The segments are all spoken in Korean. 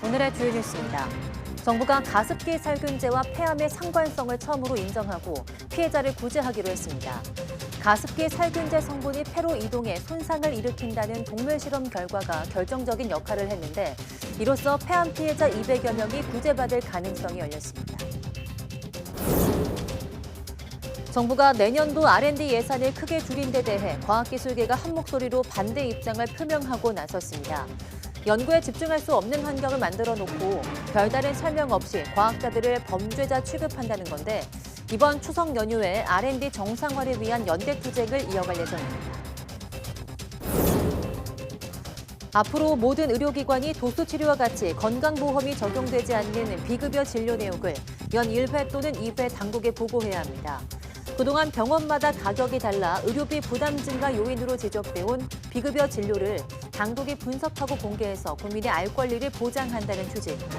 오늘의 주요 뉴스입니다. 정부가 가습기 살균제와 폐암의 상관성을 처음으로 인정하고 피해자를 구제하기로 했습니다. 가습기 살균제 성분이 폐로 이동해 손상을 일으킨다는 동물 실험 결과가 결정적인 역할을 했는데 이로써 폐암 피해자 200여 명이 구제받을 가능성이 열렸습니다. 정부가 내년도 R&D 예산을 크게 줄인 데 대해 과학기술계가 한 목소리로 반대 입장을 표명하고 나섰습니다. 연구에 집중할 수 없는 환경을 만들어 놓고 별다른 설명 없이 과학자들을 범죄자 취급한다는 건데 이번 추석 연휴에 R&D 정상화를 위한 연대 투쟁을 이어갈 예정입니다. 앞으로 모든 의료기관이 도수치료와 같이 건강보험이 적용되지 않는 비급여 진료 내역을 연 1회 또는 2회 당국에 보고해야 합니다. 그동안 병원마다 가격이 달라 의료비 부담 증가 요인으로 지적돼온 비급여 진료를 당국이 분석하고 공개해서 국민의 알 권리를 보장한다는 취지입니다.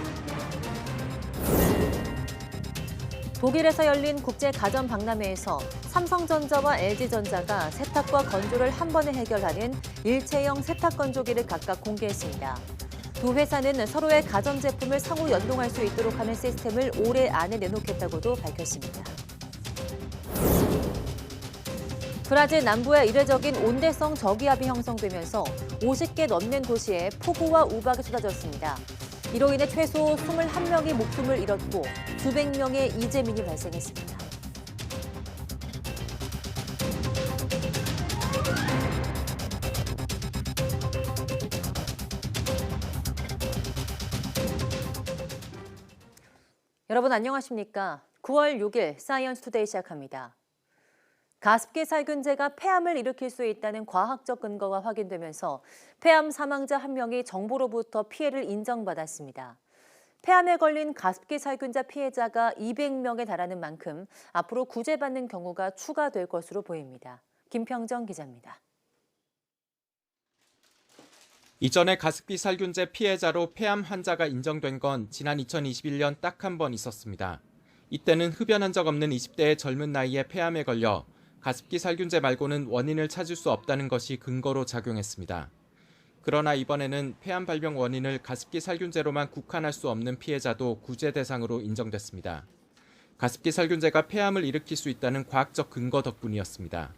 독일에서 열린 국제가전박람회에서 삼성전자와 LG전자가 세탁과 건조를 한 번에 해결하는 일체형 세탁건조기를 각각 공개했습니다. 두 회사는 서로의 가전제품을 상호 연동할 수 있도록 하는 시스템을 올해 안에 내놓겠다고도 밝혔습니다. 브라질 남부에 이례적인 온대성 저기압이 형성되면서 50개 넘는 도시에 폭우와 우박이 쏟아졌습니다. 이로 인해 최소 21명이 목숨을 잃었고 수백 명의 이재민이 발생했습니다. 여러분 안녕하십니까? 9월 6일 사이언스 투데이 시작합니다. 가습기 살균제가 폐암을 일으킬 수 있다는 과학적 근거가 확인되면서 폐암 사망자 1명이 정부로부터 피해를 인정받았습니다. 폐암에 걸린 가습기 살균제 피해자가 200명에 달하는 만큼 앞으로 구제받는 경우가 추가될 것으로 보입니다. 김평정 기자입니다. 이전에 가습기 살균제 피해자로 폐암 환자가 인정된 건 지난 2021년 딱 한 번 있었습니다. 이때는 흡연한 적 없는 20대의 젊은 나이에 폐암에 걸려 가습기 살균제 말고는 원인을 찾을 수 없다는 것이 근거로 작용했습니다. 그러나 이번에는 폐암 발병 원인을 가습기 살균제로만 국한할 수 없는 피해자도 구제 대상으로 인정됐습니다. 가습기 살균제가 폐암을 일으킬 수 있다는 과학적 근거 덕분이었습니다.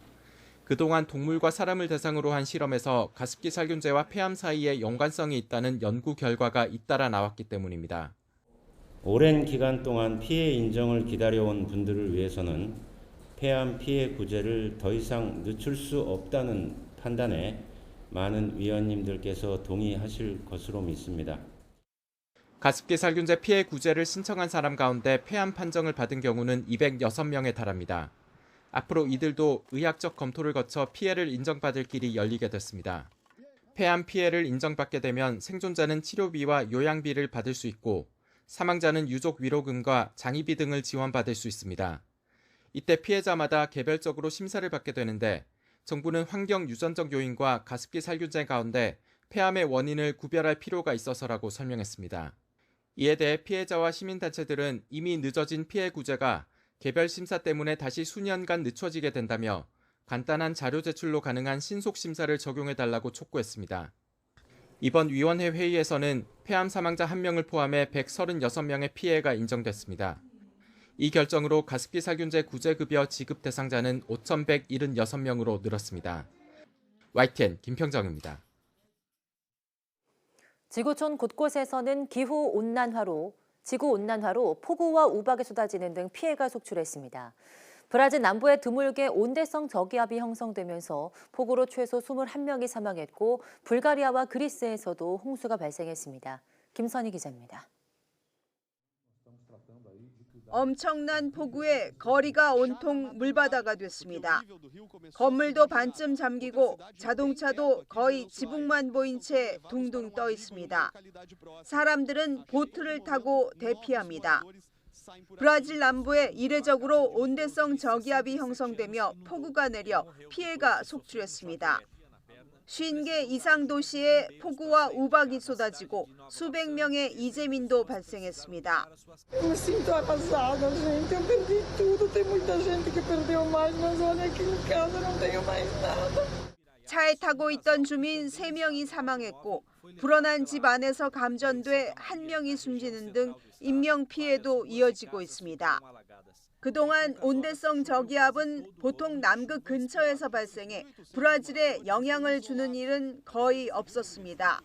그동안 동물과 사람을 대상으로 한 실험에서 가습기 살균제와 폐암 사이에 연관성이 있다는 연구 결과가 잇따라 나왔기 때문입니다. 오랜 기간 동안 피해 인정을 기다려온 분들을 위해서는 폐암 피해 구제를 더 이상 늦출 수 없다는 판단에 많은 위원님들께서 동의하실 것으로 믿습니다. 가습기 살균제 피해 구제를 신청한 사람 가운데 폐암 판정을 받은 경우는 206명에 달합니다. 앞으로 이들도 의학적 검토를 거쳐 피해를 인정받을 길이 열리게 됐습니다. 폐암 피해를 인정받게 되면 생존자는 치료비와 요양비를 받을 수 있고 사망자는 유족 위로금과 장의비 등을 지원받을 수 있습니다. 이때 피해자마다 개별적으로 심사를 받게 되는데 정부는 환경 유전적 요인과 가습기 살균제 가운데 폐암의 원인을 구별할 필요가 있어서라고 설명했습니다. 이에 대해 피해자와 시민단체들은 이미 늦어진 피해 구제가 개별 심사 때문에 다시 수년간 늦춰지게 된다며 간단한 자료 제출로 가능한 신속 심사를 적용해달라고 촉구했습니다. 이번 위원회 회의에서는 폐암 사망자 1명을 포함해 136명의 피해가 인정됐습니다. 이 결정으로 가습기 살균제 구제급여 지급 대상자는 5,176명으로 늘었습니다. YTN 김평정입니다. 지구촌 곳곳에서는 지구온난화로 폭우와 우박이 쏟아지는 등 피해가 속출했습니다. 브라질 남부에 드물게 온대성 저기압이 형성되면서 폭우로 최소 21명이 사망했고 불가리아와 그리스에서도 홍수가 발생했습니다. 김선희 기자입니다. 엄청난 폭우에 거리가 온통 물바다가 됐습니다. 건물도 반쯤 잠기고 자동차도 거의 지붕만 보인 채 둥둥 떠 있습니다. 사람들은 보트를 타고 대피합니다. 브라질 남부에 이례적으로 온대성 저기압이 형성되며 폭우가 내려 피해가 속출했습니다. 50개 이상 도시에 폭우와 우박이 쏟아지고 수백 명의 이재민도 발생했습니다. Eu me sinto arrasada, gente. Eu perdi tudo. Tem muita gente que perdeu mais, mas olha aqui em casa não tenho mais nada. 차에 타고 있던 주민 3명이 사망했고 불어난 집 안에서 감전돼 1명이 숨지는 등 인명피해도 이어지고 있습니다. 그동안 온대성 저기압은 보통 남극 근처에서 발생해 브라질에 영향을 주는 일은 거의 없었습니다.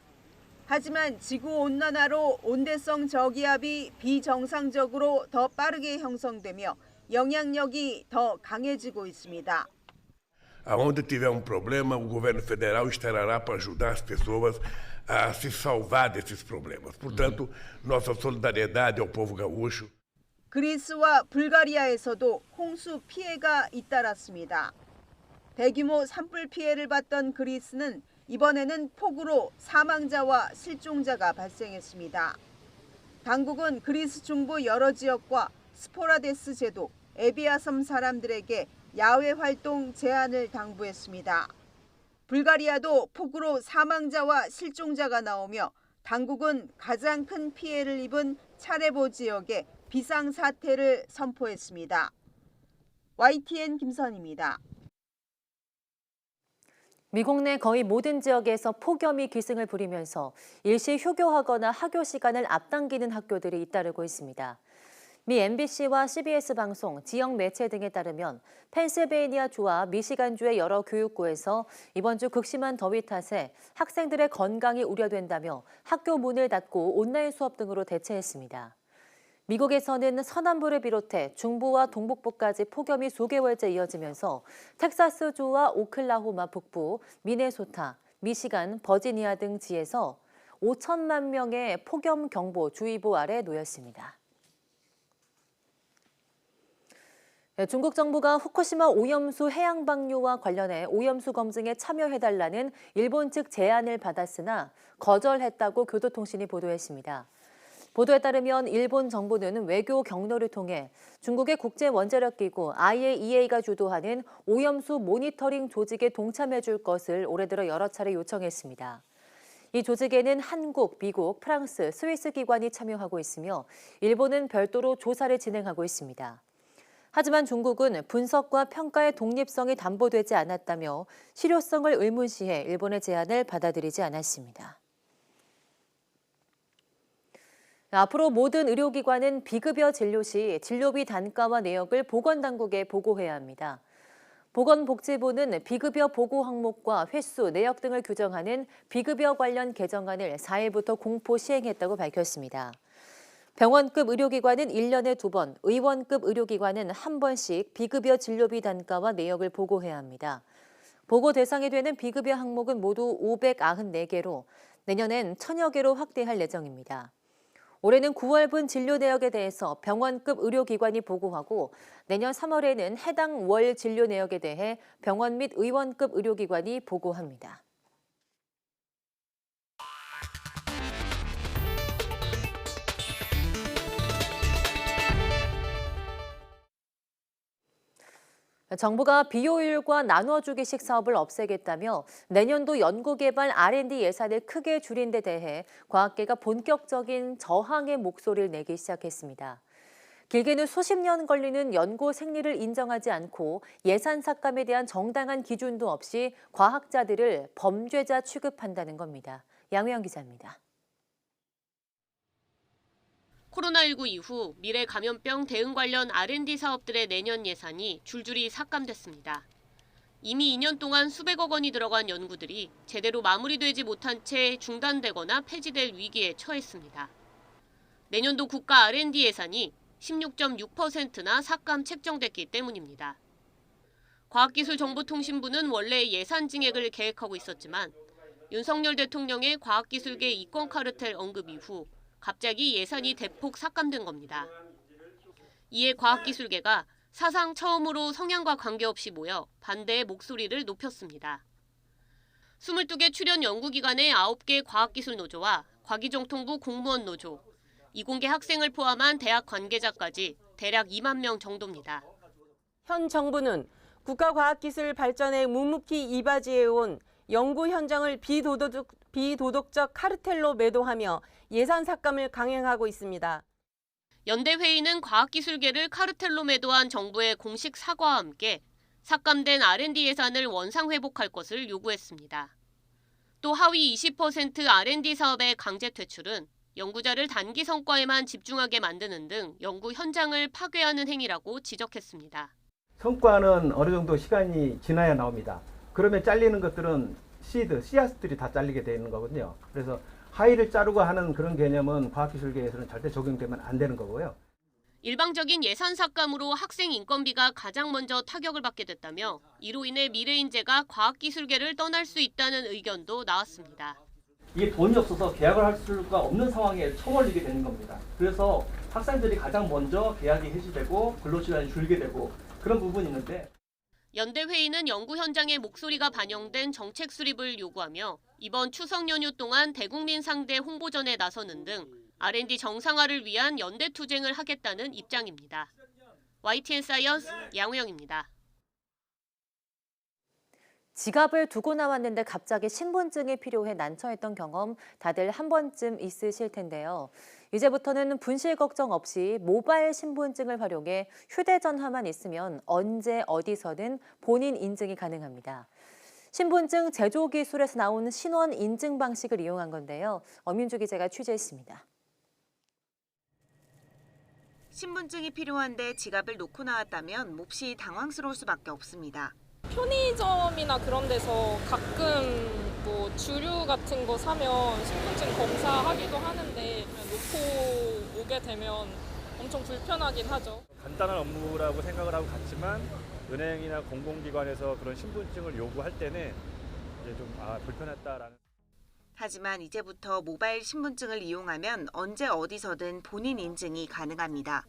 하지만 지구온난화로 온대성 저기압이 비정상적으로 더 빠르게 형성되며 영향력이 더 강해지고 있습니다. Aonde tiver problema, o governo federal estará para ajudar as pessoas a se salvar desses problemas. Portanto, nossa solidariedade ao povo gaúcho. 그리스와 불가리아에서도 홍수 피해가 잇따랐습니다. 대규모 산불 피해를 봤던 그리스는 이번에는 폭우로 사망자와 실종자가 발생했습니다. 당국은 그리스 중부 여러 지역과 스포라데스 제도, 에비아섬 사람들에게 야외 활동 제한을 당부했습니다. 불가리아도 폭우로 사망자와 실종자가 나오며 당국은 가장 큰 피해를 입은 차레보 지역에 비상사태를 선포했습니다. YTN 김선입니다. 미국 내 거의 모든 지역에서 폭염이 기승을 부리면서 일시 휴교하거나 학교 시간을 앞당기는 학교들이 잇따르고 있습니다. 미 MBC와 CBS 방송, 지역 매체 등에 따르면 펜실베이니아주와 미시간주의 여러 교육구에서 이번 주 극심한 더위 탓에 학생들의 건강이 우려된다며 학교 문을 닫고 온라인 수업 등으로 대체했습니다. 미국에서는 서남부를 비롯해 중부와 동북부까지 폭염이 수개월째 이어지면서 텍사스주와 오클라호마 북부, 미네소타, 미시간, 버지니아 등 지에서 5천만 명의 폭염 경보 주의보 아래 놓였습니다. 중국 정부가 후쿠시마 오염수 해양 방류와 관련해 오염수 검증에 참여해달라는 일본 측 제안을 받았으나 거절했다고 교도통신이 보도했습니다. 보도에 따르면 일본 정부는 외교 경로를 통해 중국의 국제원자력기구 IAEA가 주도하는 오염수 모니터링 조직에 동참해 줄 것을 올해 들어 여러 차례 요청했습니다. 이 조직에는 한국, 미국, 프랑스, 스위스 기관이 참여하고 있으며 일본은 별도로 조사를 진행하고 있습니다. 하지만 중국은 분석과 평가의 독립성이 담보되지 않았다며 실효성을 의문시해 일본의 제안을 받아들이지 않았습니다. 앞으로 모든 의료기관은 비급여 진료 시 진료비 단가와 내역을 보건당국에 보고해야 합니다. 보건복지부는 비급여 보고 항목과 횟수, 내역 등을 규정하는 비급여 관련 개정안을 4일부터 공포 시행했다고 밝혔습니다. 병원급 의료기관은 1년에 2번, 의원급 의료기관은 1번씩 비급여 진료비 단가와 내역을 보고해야 합니다. 보고 대상이 되는 비급여 항목은 모두 594개로 내년엔 1000여 개로 확대할 예정입니다. 올해는 9월분 진료 내역에 대해서 병원급 의료기관이 보고하고 내년 3월에는 해당 월 진료 내역에 대해 병원 및 의원급 의료기관이 보고합니다. 정부가 비효율과 나눠주기식 사업을 없애겠다며 내년도 연구개발 R&D 예산을 크게 줄인 데 대해 과학계가 본격적인 저항의 목소리를 내기 시작했습니다. 길게는 수십 년 걸리는 연구 생리를 인정하지 않고 예산 삭감에 대한 정당한 기준도 없이 과학자들을 범죄자 취급한다는 겁니다. 양혜영 기자입니다. 코로나19 이후 미래 감염병 대응 관련 R&D 사업들의 내년 예산이 줄줄이 삭감됐습니다. 이미 2년 동안 수백억 원이 들어간 연구들이 제대로 마무리되지 못한 채 중단되거나 폐지될 위기에 처했습니다. 내년도 국가 R&D 예산이 16.6%나 삭감 책정됐기 때문입니다. 과학기술정보통신부는 원래 예산 증액을 계획하고 있었지만 윤석열 대통령의 과학기술계 이권 카르텔 언급 이후 갑자기 예산이 대폭 삭감된 겁니다. 이에 과학기술계가 사상 처음으로 성향과 관계없이 모여 반대의 목소리를 높였습니다. 22개 출연 연구기관의 9개 과학기술노조와 과기정통부 공무원 노조, 이공계 학생을 포함한 대학 관계자까지 대략 2만 명 정도입니다. 현 정부는 국가과학기술 발전에 묵묵히 이바지해온 연구 현장을 비도덕적 카르텔로 매도하며 예산 삭감을 강행하고 있습니다. 연대회의는 과학기술계를 카르텔로 매도한 정부의 공식 사과와 함께 삭감된 R&D 예산을 원상 회복할 것을 요구했습니다. 또 하위 20% R&D 사업의 강제 퇴출은 연구자를 단기 성과에만 집중하게 만드는 등 연구 현장을 파괴하는 행위라고 지적했습니다. 성과는 어느 정도 시간이 지나야 나옵니다. 그러면 잘리는 것들은 씨앗들이 다 잘리게 되는 거거든요. 그래서 하이를 자르고 하는 그런 개념은 과학기술계에서는 절대 적용되면 안 되는 거고요. 일방적인 예산 삭감으로 학생 인건비가 가장 먼저 타격을 받게 됐다며 이로 인해 미래 인재가 과학기술계를 떠날 수 있다는 의견도 나왔습니다. 이게 돈이 없어서 계약을 할 수가 없는 상황에 처걸리게 되는 겁니다. 그래서 학생들이 가장 먼저 계약이 해지되고 근로시간이 줄게 되고 그런 부분이 있는데 연대회의는 연구 현장의 목소리가 반영된 정책 수립을 요구하며 이번 추석 연휴 동안 대국민 상대 홍보전에 나서는 등 R&D 정상화를 위한 연대 투쟁을 하겠다는 입장입니다. YTN 사이언스 양우영입니다. 지갑을 두고 나왔는데 갑자기 신분증이 필요해 난처했던 경험 다들 한 번쯤 있으실 텐데요. 이제부터는 분실 걱정 없이 모바일 신분증을 활용해 휴대전화만 있으면 언제 어디서든 본인 인증이 가능합니다. 신분증 제조 기술에서 나온 신원 인증 방식을 이용한 건데요. 엄윤주 기자가 취재했습니다. 신분증이 필요한데 지갑을 놓고 나왔다면 몹시 당황스러울 수밖에 없습니다. 편의점이나 그런 데서 가끔 뭐 주류 같은 거 사면 신분증 검사하기도 하는데 놓고 오게 되면 엄청 불편하긴 하죠. 간단한 업무라고 생각을 하고 갔지만 은행이나 공공기관에서 그런 신분증을 요구할 때는 이제 좀 불편했다라는. 하지만 이제부터 모바일 신분증을 이용하면 언제 어디서든 본인 인증이 가능합니다.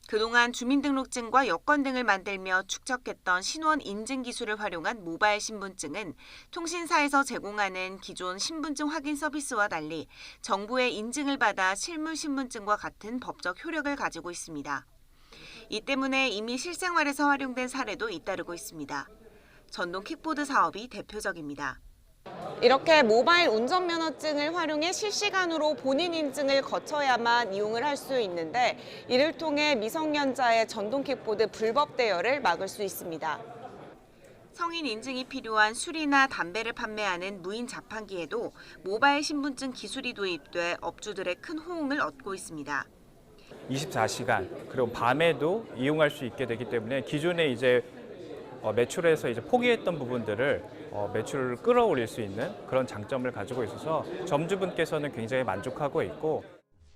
그동안 주민등록증과 여권 등을 만들며 축적했던 신원 인증 기술을 활용한 모바일 신분증은 통신사에서 제공하는 기존 신분증 확인 서비스와 달리 정부의 인증을 받아 실물 신분증과 같은 법적 효력을 가지고 있습니다. 이 때문에 이미 실생활에서 활용된 사례도 잇따르고 있습니다. 전동 킥보드 사업이 대표적입니다. 이렇게 모바일 운전면허증을 활용해 실시간으로 본인 인증을 거쳐야만 이용을 할 수 있는데 이를 통해 미성년자의 전동킥보드 불법 대여를 막을 수 있습니다. 성인 인증이 필요한 술이나 담배를 판매하는 무인 자판기에도 모바일 신분증 기술이 도입돼 업주들의 큰 호응을 얻고 있습니다. 24시간 그리고 밤에도 이용할 수 있게 되기 때문에 기존에 이제 매출에서 이제 포기했던 부분들을 매출을 끌어올릴 수 있는 그런 장점을 가지고 있어서 점주분께서는 굉장히 만족하고 있고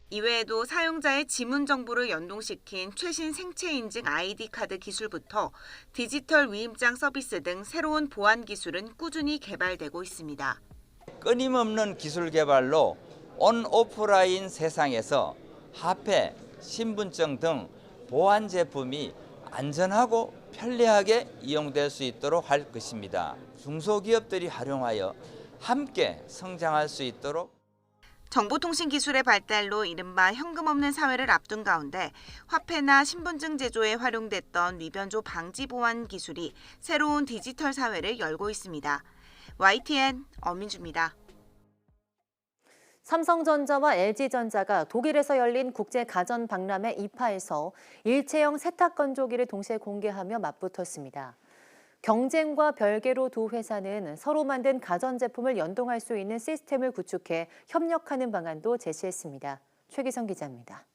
이외에도 사용자의 지문 정보를 연동시킨 최신 생체 인증 아이디 카드 기술부터 디지털 위임장 서비스 등 새로운 보안 기술은 꾸준히 개발되고 있습니다. 끊임없는 기술 개발로 온 오프라인 세상에서 화폐, 신분증 등 보안 제품이 안전하고 편리하게 이용될 수 있도록 할 것입니다. 중소기업들이 활용하여 함께 성장할 수 있도록 정보통신기술의 발달로 이른바 현금 없는 사회를 앞둔 가운데 화폐나 신분증 제조에 활용됐던 위변조 방지 보안 기술이 새로운 디지털 사회를 열고 있습니다. YTN 엄민주입니다. 삼성전자와 LG전자가 독일에서 열린 국제 가전 박람회 이파에서 일체형 세탁 건조기를 동시에 공개하며 맞붙었습니다. 경쟁과 별개로 두 회사는 서로 만든 가전제품을 연동할 수 있는 시스템을 구축해 협력하는 방안도 제시했습니다. 최기성 기자입니다.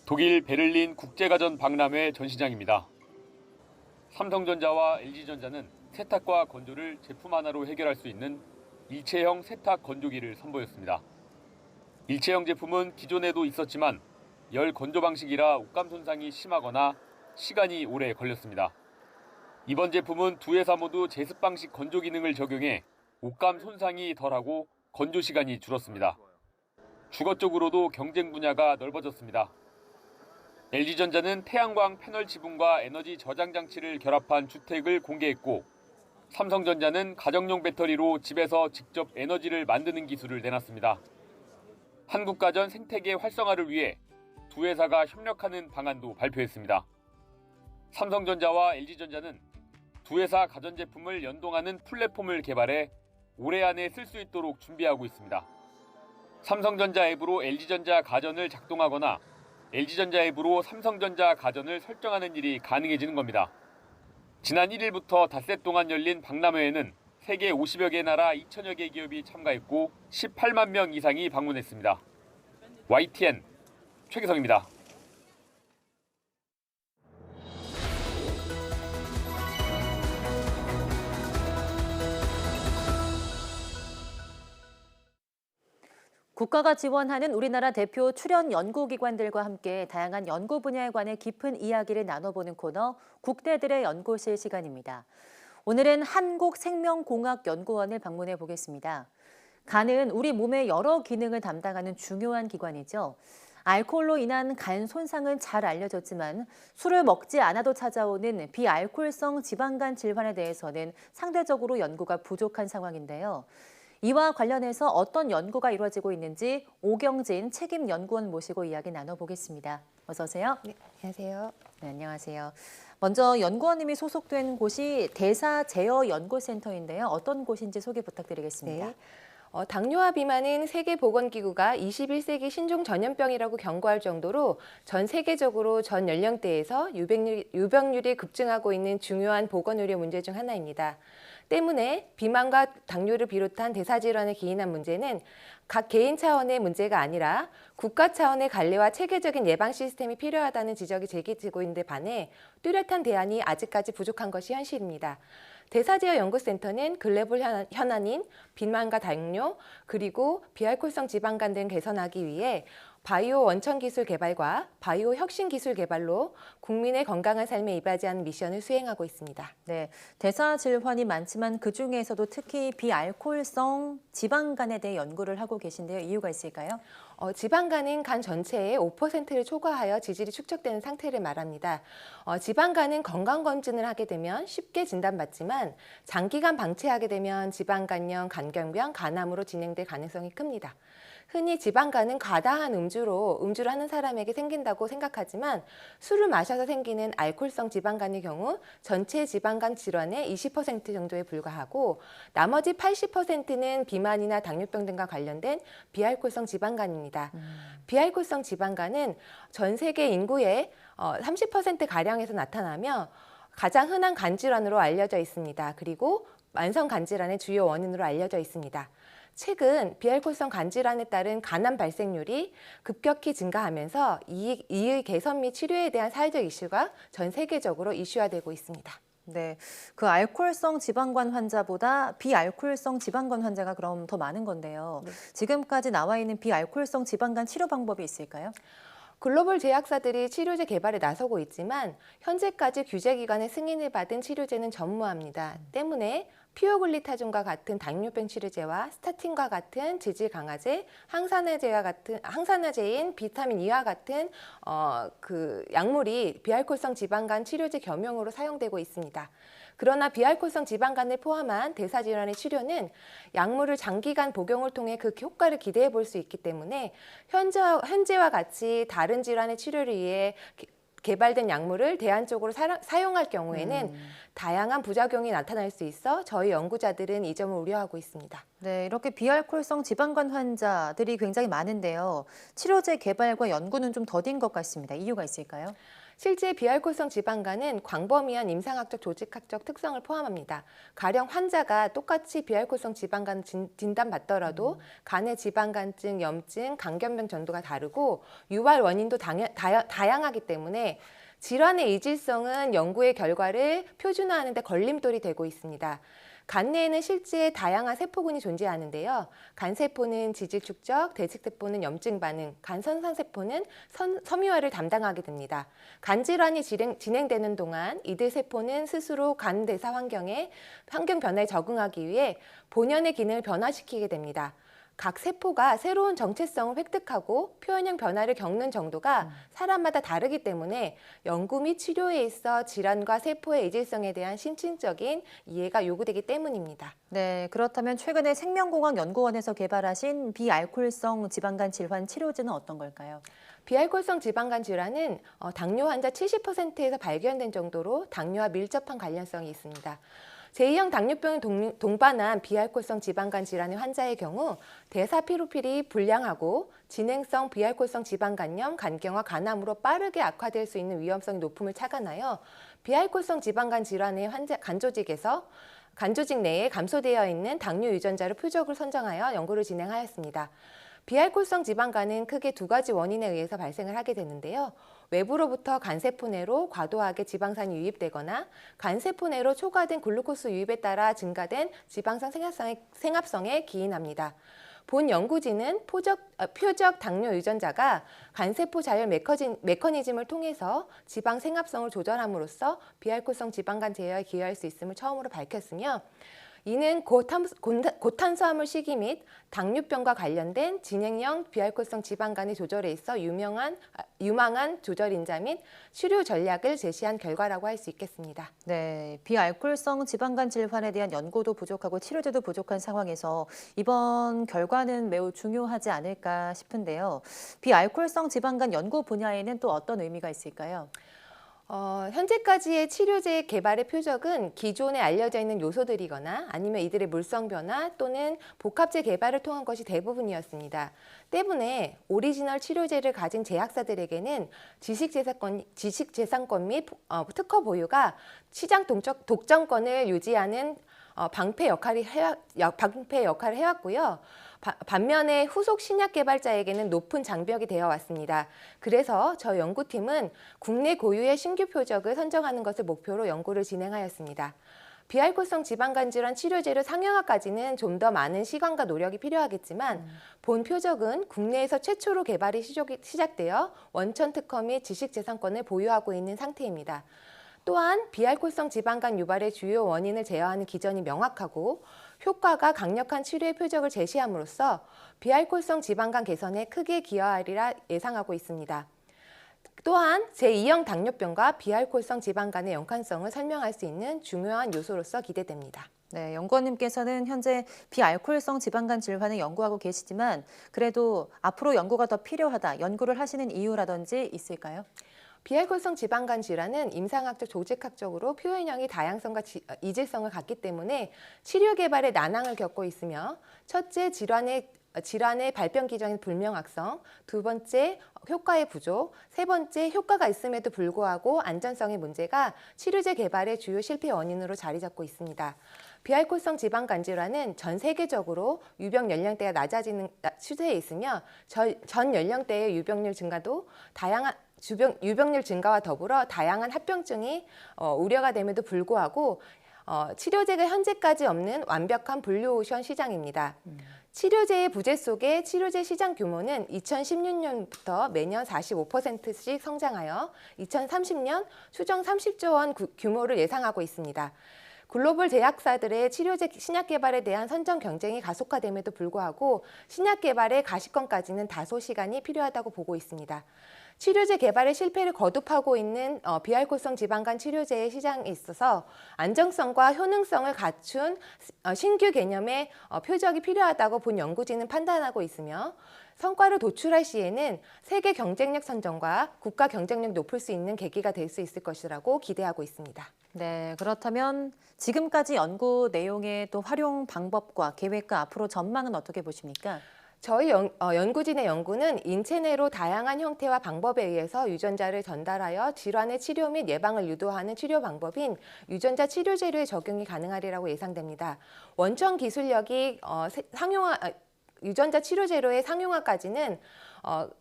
독일 베를린 국제가전 박람회 전시장입니다. 삼성전자와 LG전자는 세탁과 건조를 제품 하나로 해결할 수 있는 일체형 세탁 건조기를 선보였습니다. 일체형 제품은 기존에도 있었지만 열 건조 방식이라 옷감 손상이 심하거나 시간이 오래 걸렸습니다. 이번 제품은 두 회사 모두 제습 방식 건조 기능을 적용해 옷감 손상이 덜하고 건조 시간이 줄었습니다. 주거 쪽으로도 경쟁 분야가 넓어졌습니다. LG전자는 태양광 패널 지붕과 에너지 저장 장치를 결합한 주택을 공개했고 삼성전자는 가정용 배터리로 집에서 직접 에너지를 만드는 기술을 내놨습니다. 한국가전 생태계 활성화를 위해 두 회사가 협력하는 방안도 발표했습니다. 삼성전자와 LG전자는 두 회사 가전제품을 연동하는 플랫폼을 개발해 올해 안에 쓸 수 있도록 준비하고 있습니다. 삼성전자 앱으로 LG전자 가전을 작동하거나 LG전자 앱으로 삼성전자 가전을 설정하는 일이 가능해지는 겁니다. 지난 1일부터 닷새 동안 열린 박람회에는 세계 50여 개 나라 2천여 개 기업이 참가했고 18만 명 이상이 방문했습니다. YTN 최기성입니다. 국가가 지원하는 우리나라 대표 출연 연구기관들과 함께 다양한 연구 분야에 관해 깊은 이야기를 나눠보는 코너 국대들의 연구실 시간입니다. 오늘은 한국생명공학연구원을 방문해 보겠습니다. 간은 우리 몸의 여러 기능을 담당하는 중요한 기관이죠. 알코올로 인한 간 손상은 잘 알려졌지만 술을 먹지 않아도 찾아오는 비알코올성 지방간 질환에 대해서는 상대적으로 연구가 부족한 상황인데요. 이와 관련해서 어떤 연구가 이루어지고 있는지 오경진 책임연구원 모시고 이야기 나눠보겠습니다. 어서 오세요. 네, 안녕하세요. 네, 안녕하세요. 먼저 연구원님이 소속된 곳이 대사제어연구센터인데요. 어떤 곳인지 소개 부탁드리겠습니다. 네. 당뇨와 비만은 세계보건기구가 21세기 신종 전염병이라고 경고할 정도로 전 세계적으로 전 연령대에서 유병률이 급증하고 있는 중요한 보건의료 문제 중 하나입니다. 때문에 비만과 당뇨를 비롯한 대사질환에 기인한 문제는 각 개인 차원의 문제가 아니라 국가 차원의 관리와 체계적인 예방 시스템이 필요하다는 지적이 제기되고 있는 데 반해 뚜렷한 대안이 아직까지 부족한 것이 현실입니다. 대사제어연구센터는 글로벌 현안인 비만과 당뇨, 그리고 비알코올성 지방간 등 개선하기 위해 바이오 원천 기술 개발과 바이오 혁신 기술 개발로 국민의 건강한 삶에 이바지하는 미션을 수행하고 있습니다. 네, 대사 질환이 많지만 그중에서도 특히 비알코올성 지방간에 대해 연구를 하고 계신데요. 이유가 있을까요? 지방간은 간 전체의 5%를 초과하여 지질이 축적되는 상태를 말합니다. 지방간은 건강검진을 하게 되면 쉽게 진단받지만 장기간 방치하게 되면 지방간염, 간경병, 간암으로 진행될 가능성이 큽니다. 흔히 지방간은 과다한 음주를 하는 사람에게 생긴다고 생각하지만 술을 마셔서 생기는 알코올성 지방간의 경우 전체 지방간 질환의 20% 정도에 불과하고 나머지 80%는 비만이나 당뇨병 등과 관련된 비알코올성 지방간입니다. 비알코올성 지방간은 전 세계 인구의 30%가량에서 나타나며 가장 흔한 간 질환으로 알려져 있습니다. 그리고 만성 간 질환의 주요 원인으로 알려져 있습니다. 최근 비알코올성 간 질환에 따른 간암 발생률이 급격히 증가하면서 이의 개선 및 치료에 대한 사회적 이슈가 전 세계적으로 이슈화되고 있습니다. 네, 그 알코올성 지방간 환자보다 비알코올성 지방간 환자가 그럼 더 많은 건데요. 네. 지금까지 나와 있는 비알코올성 지방간 치료 방법이 있을까요? 글로벌 제약사들이 치료제 개발에 나서고 있지만 현재까지 규제기관의 승인을 받은 치료제는 전무합니다. 때문에 피오글리타존과 같은 당뇨병 치료제와 스타틴과 같은 지질 강화제, 항산화제인 비타민 E와 같은 약물이 비알코올성 지방간 치료제 겸용으로 사용되고 있습니다. 그러나 비알코올성 지방간을 포함한 대사질환의 치료는 약물을 장기간 복용을 통해 그 효과를 기대해 볼 수 있기 때문에 현재와 같이 다른 질환의 치료를 위해 개발된 약물을 대안적으로 사용할 경우에는 다양한 부작용이 나타날 수 있어 저희 연구자들은 이 점을 우려하고 있습니다. 네, 이렇게 비알코올성 지방간 환자들이 굉장히 많은데요. 치료제 개발과 연구는 좀 더딘 것 같습니다. 이유가 있을까요? 실제 비알코올성 지방간은 광범위한 임상학적, 조직학적 특성을 포함합니다. 가령 환자가 똑같이 비알코올성 지방간 진단받더라도 간의 지방간증, 염증, 간경병 정도가 다르고 유발 원인도 다양하기 때문에 질환의 이질성은 연구의 결과를 표준화하는 데 걸림돌이 되고 있습니다. 간 내에는 실제 다양한 세포군이 존재하는데요. 간세포는 지질 축적, 대측세포는 염증 반응, 간선상세포는 섬유화를 담당하게 됩니다. 간 질환이 진행되는 동안 이들 세포는 스스로 간 대사 환경 변화에 적응하기 위해 본연의 기능을 변화시키게 됩니다. 각 세포가 새로운 정체성을 획득하고 표현형 변화를 겪는 정도가 사람마다 다르기 때문에 연구 및 치료에 있어 질환과 세포의 이질성에 대한 심층적인 이해가 요구되기 때문입니다. 네, 그렇다면 최근에 생명공학연구원에서 개발하신 비알코올성 지방간 질환 치료제는 어떤 걸까요? 비알코올성 지방간 질환은 당뇨 환자 70%에서 발견된 정도로 당뇨와 밀접한 관련성이 있습니다. 제2형 당뇨병에 동반한 비알코올성 지방간 질환의 환자의 경우 대사피로필이 불량하고 진행성 비알코올성 지방간염, 간경화, 간암으로 빠르게 악화될 수 있는 위험성이 높음을 착안하여 비알코올성 지방간 질환의 환자 간조직에서 간조직 내에 감소되어 있는 당뇨 유전자를 표적을 선정하여 연구를 진행하였습니다. 비알코올성 지방간은 크게 두 가지 원인에 의해서 발생을 하게 되는데요. 외부로부터 간세포 내로 과도하게 지방산이 유입되거나 간세포 내로 초과된 글루코스 유입에 따라 증가된 지방산 생합성에 기인합니다. 본 연구진은 표적 당뇨 유전자가 간세포 자율 메커니즘을 통해서 지방 생합성을 조절함으로써 비알코올성 지방간 제어에 기여할 수 있음을 처음으로 밝혔으며 이는 고탄수화물 식이 및 당뇨병과 관련된 진행형 비알코올성 지방간의 조절에 있어 유망한 조절인자 및 치료 전략을 제시한 결과라고 할 수 있겠습니다. 네, 비알코올성 지방간 질환에 대한 연구도 부족하고 치료제도 부족한 상황에서 이번 결과는 매우 중요하지 않을까 싶은데요. 비알코올성 지방간 연구 분야에는 또 어떤 의미가 있을까요? 현재까지의 치료제 개발의 표적은 기존에 알려져 있는 요소들이거나 아니면 이들의 물성 변화 또는 복합제 개발을 통한 것이 대부분이었습니다. 때문에 오리지널 치료제를 가진 제약사들에게는 지식재산권 및 특허 보유가 시장 독점권을 유지하는 방패 역할을 해왔고요. 반면에 후속 신약 개발자에게는 높은 장벽이 되어 왔습니다. 그래서 저 연구팀은 국내 고유의 신규 표적을 선정하는 것을 목표로 연구를 진행하였습니다. 비알코올성 지방간 질환 치료제로 상용화까지는 좀 더 많은 시간과 노력이 필요하겠지만 본 표적은 국내에서 최초로 개발이 시작되어 원천 특허 및 지식재산권을 보유하고 있는 상태입니다. 또한 비알코올성 지방간 유발의 주요 원인을 제어하는 기전이 명확하고 효과가 강력한 치료의 표적을 제시함으로써 비알코올성 지방간 개선에 크게 기여하리라 예상하고 있습니다. 또한 제2형 당뇨병과 비알코올성 지방간의 연관성을 설명할 수 있는 중요한 요소로서 기대됩니다. 네, 연구원님께서는 현재 비알코올성 지방간 질환을 연구하고 계시지만 그래도 앞으로 연구가 더 필요하다, 연구를 하시는 이유라든지 있을까요? 비알코올성 지방간 질환은 임상학적, 조직학적으로 표현형이 다양성과 이질성을 갖기 때문에 치료 개발에 난항을 겪고 있으며 첫째, 질환의 발병 기전의 불명확성, 두 번째, 효과의 부족, 세 번째, 효과가 있음에도 불구하고 안전성의 문제가 치료제 개발의 주요 실패 원인으로 자리 잡고 있습니다. 비알코올성 지방간 질환은 전 세계적으로 유병 연령대가 낮아지는 추세에 있으며 전 연령대의 유병률 증가도 유병률 증가와 더불어 다양한 합병증이 우려가 됨에도 불구하고 치료제가 현재까지 없는 완벽한 블루오션 시장입니다. 치료제의 부재 속에 치료제 시장 규모는 2016년부터 매년 45%씩 성장하여 2030년 추정 30조 원 규모를 예상하고 있습니다. 글로벌 제약사들의 치료제 신약 개발에 대한 선정 경쟁이 가속화됨에도 불구하고 신약 개발의 가시권까지는 다소 시간이 필요하다고 보고 있습니다. 치료제 개발의 실패를 거듭하고 있는 비알코올성 지방간 치료제의 시장에 있어서 안정성과 효능성을 갖춘 신규 개념의 표적이 필요하다고 본 연구진은 판단하고 있으며 성과를 도출할 시에는 세계 경쟁력 선정과 국가 경쟁력이 높을 수 있는 계기가 될 수 있을 것이라고 기대하고 있습니다. 네, 그렇다면 지금까지 연구 내용의 또 활용 방법과 계획과 앞으로 전망은 어떻게 보십니까? 저희 연구진의 연구는 인체 내로 다양한 형태와 방법에 의해서 유전자를 전달하여 질환의 치료 및 예방을 유도하는 치료 방법인 유전자 치료제로의 적용이 가능하리라고 예상됩니다. 원천 기술력이 유전자 치료제로의 상용화까지는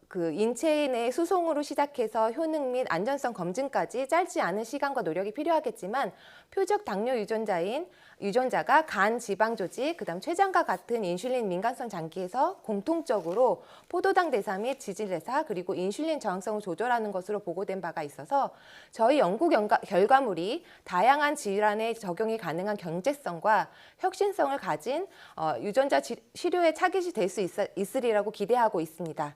그 인체 내 수송으로 시작해서 효능 및 안전성 검증까지 짧지 않은 시간과 노력이 필요하겠지만 표적 당뇨 유전자가 간, 지방 조직, 그다음 췌장과 같은 인슐린 민감성 장기에서 공통적으로 포도당 대사 및 지질 대사 그리고 인슐린 저항성을 조절하는 것으로 보고된 바가 있어서 저희 연구 결과물이 다양한 질환에 적용이 가능한 경제성과 혁신성을 가진 유전자 치료의 타깃이 될 수 있으리라고 기대하고 있습니다.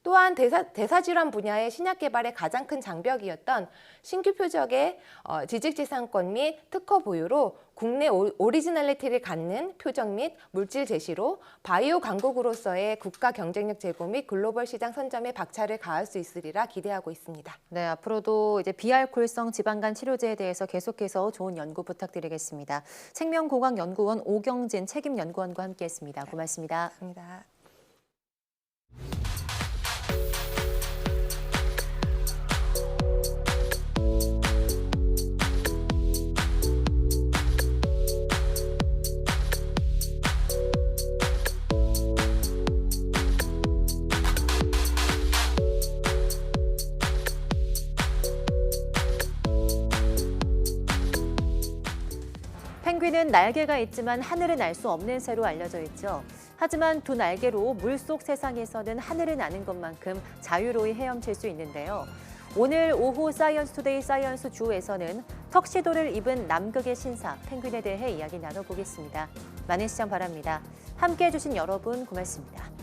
또한 대사질환 분야의 신약 개발의 가장 큰 장벽이었던 신규 표적의 지식재산권 및 특허 보유로 국내 오리지널리티를 갖는 표적 및 물질 제시로 바이오 강국으로서의 국가 경쟁력 제고 및 글로벌 시장 선점에 박차를 가할 수 있으리라 기대하고 있습니다. 네, 앞으로도 이제 비알코올성 지방간 치료제에 대해서 계속해서 좋은 연구 부탁드리겠습니다. 생명공학연구원 오경진 책임연구원과 함께했습니다. 고맙습니다. 감사합니다. 펭귄은 날개가 있지만 하늘을 날 수 없는 새로 알려져 있죠. 하지만 두 날개로 물속 세상에서는 하늘을 나는 것만큼 자유로이 헤엄칠 수 있는데요. 오늘 오후 사이언스 투데이 사이언스 주에서는 턱시도를 입은 남극의 신사 펭귄에 대해 이야기 나눠보겠습니다. 많은 시청 바랍니다. 함께해 주신 여러분 고맙습니다.